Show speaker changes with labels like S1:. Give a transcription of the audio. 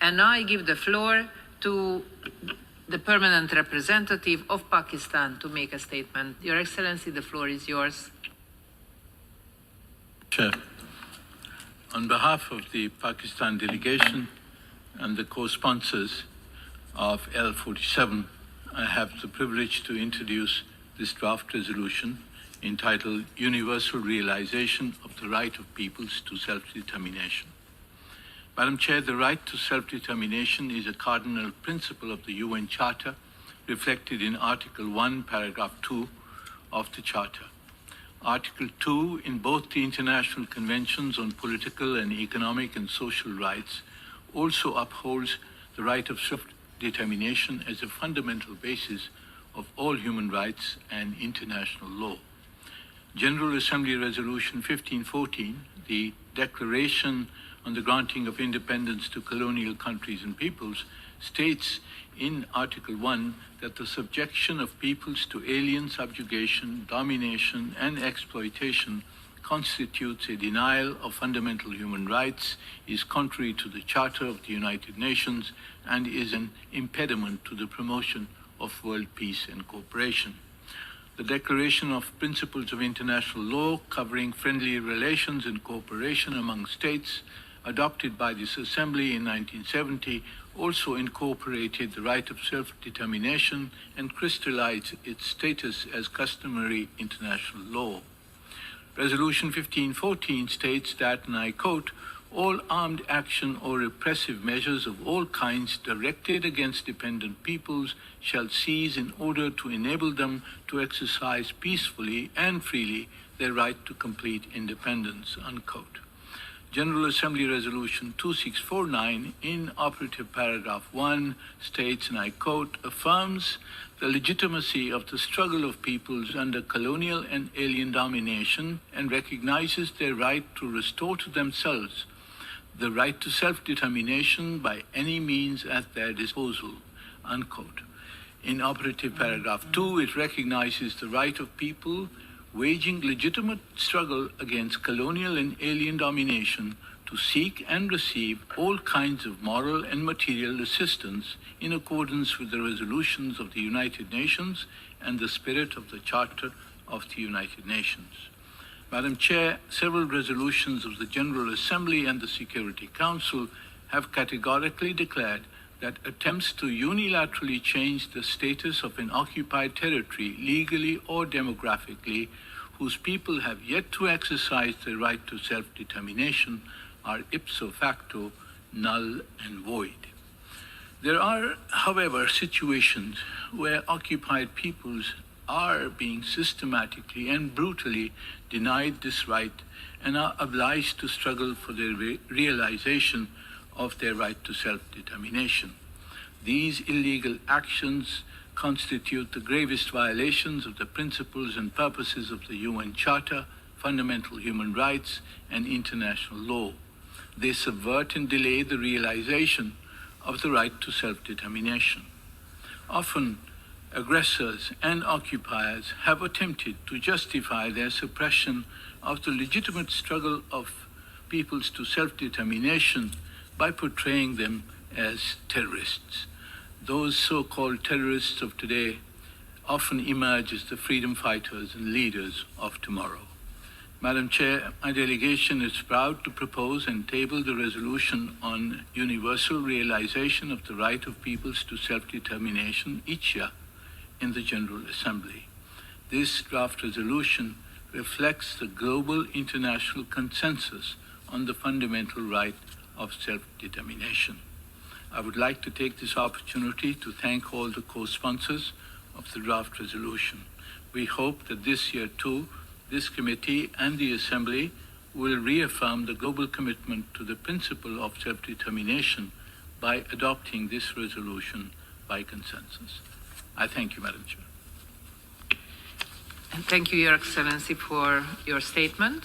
S1: And now I give the floor to the permanent representative of Pakistan to make a statement. Your Excellency, the floor is yours.
S2: Chair, on behalf of the Pakistan delegation and the co-sponsors of L47, I have the privilege to introduce this draft resolution entitled Universal Realization of the Right of Peoples to Self-Determination. Madam Chair, the right to self-determination is a cardinal principle of the UN Charter, reflected in Article 1, Paragraph 2 of the Charter. Article 2 in both the International Conventions on Political and Economic and Social Rights also upholds the right of self-determination as a fundamental basis of all human rights and international law. General Assembly Resolution 1514, the Declaration on the Granting of Independence to Colonial Countries and Peoples, states in Article 1 that the subjection of peoples to alien subjugation, domination, and exploitation constitutes a denial of fundamental human rights, is contrary to the Charter of the United Nations, and is an impediment to the promotion of world peace and cooperation. The Declaration of Principles of International Law covering friendly relations and cooperation among states, adopted by this Assembly in 1970, also incorporated the right of self-determination and crystallized its status as customary international law. Resolution 1514 states that, and I quote, "All armed action or repressive measures of all kinds directed against dependent peoples shall cease in order to enable them to exercise peacefully and freely their right to complete independence," unquote. General Assembly Resolution 2649 in operative paragraph 1 states, and I quote, "affirms the legitimacy of the struggle of peoples under colonial and alien domination and recognizes their right to restore to themselves the right to self-determination by any means at their disposal," unquote. In operative paragraph 2, it recognizes the right of people waging legitimate struggle against colonial and alien domination to seek and receive all kinds of moral and material assistance in accordance with the resolutions of the United Nations and the spirit of the Charter of the United Nations. Madam Chair, several resolutions of the General Assembly and the Security Council have categorically declared that attempts to unilaterally change the status of an occupied territory legally or demographically, whose people have yet to exercise their right to self-determination, are ipso facto null and void. There are, however, situations where occupied peoples are being systematically and brutally denied this right and are obliged to struggle for the realization of their right to self-determination. These illegal actions constitute the gravest violations of the principles and purposes of the UN Charter, fundamental human rights, and international law. They subvert and delay the realization of the right to self-determination. Often, aggressors and occupiers have attempted to justify their suppression of the legitimate struggle of peoples to self-determination by portraying them as terrorists. Those so-called terrorists of today often emerge as the freedom fighters and leaders of tomorrow. Madam Chair, my delegation is proud to propose and table the resolution on universal realization of the right of peoples to self-determination each year in the General Assembly. This draft resolution reflects the global international consensus on the fundamental right of self-determination. I would like to take this opportunity to thank all the co-sponsors of the draft resolution. We hope that this year too, this committee and the Assembly will reaffirm the global commitment to the principle of self-determination by adopting this resolution by consensus. I thank you, Madam Chair.
S1: And thank you, Your Excellency, for your statement.